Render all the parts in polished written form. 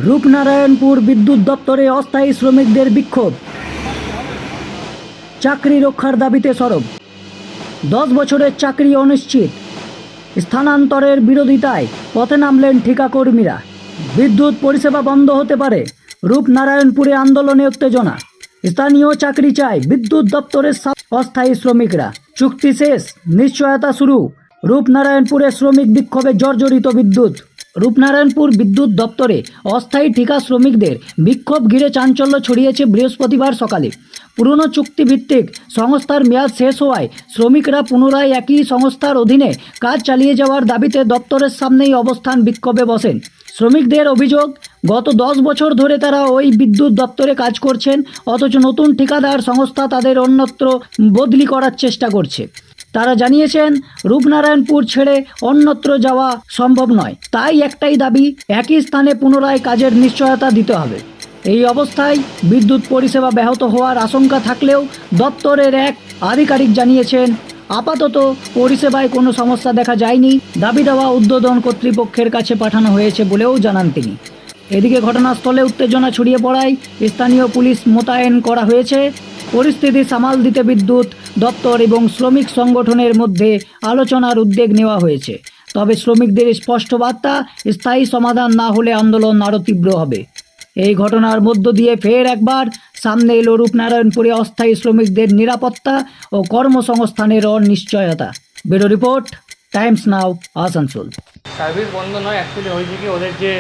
রূপনারায়ণপুর বিদ্যুৎ দপ্তরে অস্থায়ী শ্রমিকদের বিক্ষোভ। চাকরি রক্ষার দাবিতে সরব। 10 বছরের চাকরি অনিশ্চিত। স্থানান্তরের বিরোধিতায় পথে নামলেন ঠিকাকর্মীরা। বিদ্যুৎ পরিষেবা বন্ধ হতে পারে। রূপনারায়ণপুরে আন্দোলনে উত্তেজনা। স্থানীয় চাকরি চায় বিদ্যুৎ দপ্তরের অস্থায়ী শ্রমিকরা। চুক্তি শেষ, নিশ্চয়তা শুরু। রূপনারায়ণপুরে শ্রমিক বিক্ষোভে জর্জরিত বিদ্যুৎ। রূপনারায়ণপুর বিদ্যুৎ দপ্তরে অস্থায়ী ঠিকা শ্রমিকদের বিক্ষোভ ঘিরে চাঞ্চল্য ছড়িয়েছে বৃহস্পতিবার সকালে। পুরনো চুক্তিভিত্তিক সংস্থার মেয়াদ শেষ হওয়ায় শ্রমিকরা পুনরায় একই সংস্থার অধীনে কাজ চালিয়ে যাওয়ার দাবিতে দপ্তরের সামনেই অবস্থান বিক্ষোভে বসেন। শ্রমিকদের অভিযোগ, গত 10 বছর ধরে তারা ওই বিদ্যুৎ দপ্তরে কাজ করছেন, অথচ নতুন ঠিকাদার সংস্থা তাদের অন্যত্র বদলি করার চেষ্টা করছে। তারা জানিয়েছেন, রূপনারায়ণপুর ছেড়ে অন্যত্র যাওয়া সম্ভব নয়। তাই একটাই দাবি, একই স্থানে পুনরায় কাজের নিশ্চয়তা দিতে হবে। এই অবস্থায় বিদ্যুৎ পরিষেবা ব্যাহত হওয়ার আশঙ্কা থাকলেও দপ্তরের এক আধিকারিক জানিয়েছেন, আপাতত পরিষেবায় কোনো সমস্যা দেখা যায়নি। দাবি দেওয়া উদ্বোধন কর্তৃপক্ষের কাছে পাঠানো হয়েছে বলেও জানান তিনি। এদিকে ঘটনাস্থলে উত্তেজনা ছড়িয়ে পড়ায় স্থানীয় পুলিশ মোতায়েন করা হয়েছে। পরিস্থিতি সামাল দিতে বিদ্যুৎ দপ্তর এবং শ্রমিক সংগঠনের মধ্যে আলোচনার উদ্যোগ নেওয়া হয়েছে। তবে শ্রমিকদের স্পষ্ট বার্তা, স্থায়ী সমাধান না হলে আন্দোলন আরও তীব্র হবে। এই ঘটনার মধ্য দিয়ে ফের একবার সামনে এলো রূপনারায়ণপুরে অস্থায়ী শ্রমিকদের নিরাপত্তা ও কর্মসংস্থানের অনিশ্চয়তা। ব্যুরো রিপোর্ট, টাইমস নাও, আসানসোল। সার্ভিস বন্ধ নয়, অ্যাকচুয়ালি হয়েছে কি, ওদের যে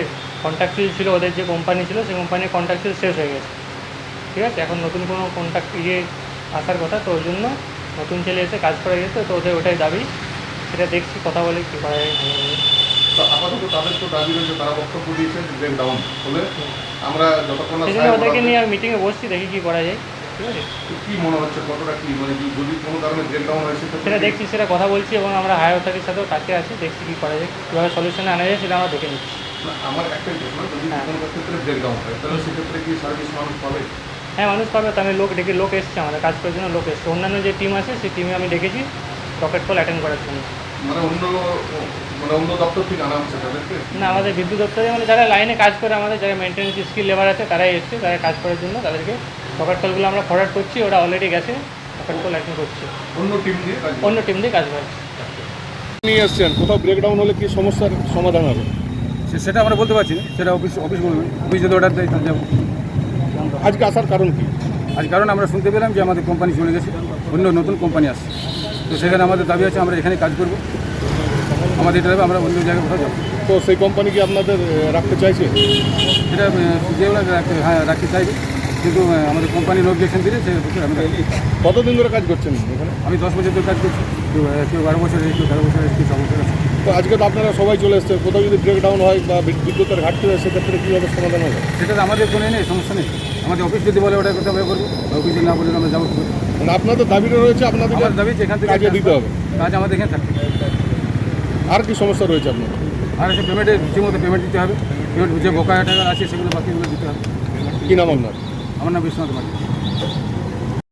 কন্ট্রাক্টুয়াল ছিল, ওদের যে কোম্পানি ছিল, সেই কোম্পানির কন্ট্রাক্টুয়াল শেষ হয়ে গেছে। ঠিক আছে, এখন নতুন কোনো কন্ট্রাক্ট আসার কথা, তো ওই জন্য নতুন ছেলে এসে কাজ করে গেছে, তো ওদের ওটাই দাবি। সেটা দেখছি, কথা বলে কী করা যায়। আপাতত তাদের তো দাবি রয়েছে, তারা বক্তব্য দিয়েছেন ব্রেকডাউন হলে আমরা যতক্ষণ সেই জন্য ওদেরকে নিয়ে মিটিংয়ে বসছি, দেখি কী করা যায়। ঠিক আছে, কী মনে হচ্ছে, কতটা কী মানে যদি কোনো কারণে ব্রেকডাউন হয়েছে সেটা দেখছি, সেটা কথা বলছি এবং আমরা হায়ার অথরিটির সাথেও কাছে আছি, দেখছি কী করা যায়, কীভাবে সলিউশনে আনা যায় সেটা আমরা দেখে নিচ্ছি। আমার একটাই প্রশ্ন, যদি কোনো ক্ষেত্রে ব্রেকডাউন হয় তাহলে সেক্ষেত্রে কি সার্ভিস মানুষ পাবে? হ্যাঁ, মানুষ পাবে। তো আমি লোক এসছে, আমাদের কাজ করার জন্য লোক এসছে। অন্যান্য যে টিম আছে সেই টিমে আমি ডেকেছি রকেট কল অ্যাটেন্ড করার জন্য। মানে অন্য দপ্তর থেকে আনা হচ্ছে তাদেরকে? না, আমাদের বিদ্যুৎ দপ্তরে মানে যারা লাইনে কাজ করে, আমাদের যারা মেনটেন্যান্স স্কিল লেবার আছে, তারাই এসছে, তারা কাজ করার জন্য। তাদেরকে রকেট কলগুলো আমরা ফরওয়ার্ড করছি, ওরা অলরেডি গেছে, রকেট কল অ্যাটেন্ড করছি। অন্য টিম দিয়ে কাজ হয়। নিয়ে এসছেন, কোথাও ব্রেকডাউন হলে কি সমস্যার সমাধান হবে? সেটা আমরা বলতে পারছি না, সেটা অফিস বলবে। অফিস যদি অর্ডার দেয় তাহলে যাবো। আজকে আসার কারণ কি? আজ কারণ আমরা শুনতে পেলাম যে আমাদের কোম্পানি চলে গেছে, অন্য নতুন কোম্পানি আসছে। তো সেখানে আমাদের দাবি আছে আমরা এখানে কাজ করবো, আমাদের এটা আমরা অন্য জায়গায় কোথাও যাবো। তো সেই কোম্পানি কি আপনাদের রাখতে চাইছে? সেটা যেগুলো রাখতে চাইবে, কিন্তু আমাদের কোম্পানির অবজেকশন দিলে সে আমরা। কতদিন ধরে কাজ করছেন এখানে? আমি 10 বছর ধরে কাজ করছি, কেউ 12 বছর, কেউ 13 বছর, কেউ 6 বছর আছে। তো আজকে তো আপনারা সবাই চলে এসছে, কোথাও যদি ব্রেকডাউন হয় বা বিদ্যুতের ঘাটতি হয় সেক্ষেত্রে কীভাবে সমাধান হবে? সেটা তো আমাদের কোনো নেই, সমস্যা নেই। আমাদের অফিস যদি বলে ওটা করতে হবে করবো, অফিস যদি না বলে আমরা যাবো। মানে আপনাদের দাবিটা রয়েছে, আপনাদের দাবি এখান থেকে কাজে দিতে হবে, কাজ আমাদের এখানে থাকবে। আর কি সমস্যা রয়েছে আপনার? আর সে পেমেন্টে ঠিকমতো পেমেন্ট দিতে হবে, পেমেন্ট যে বকায়া টাকা আছে সেগুলো বাকিগুলো দিতে হবে। কী নাম আপনার? আমার নাম বিশ্বনাথ মাঝি।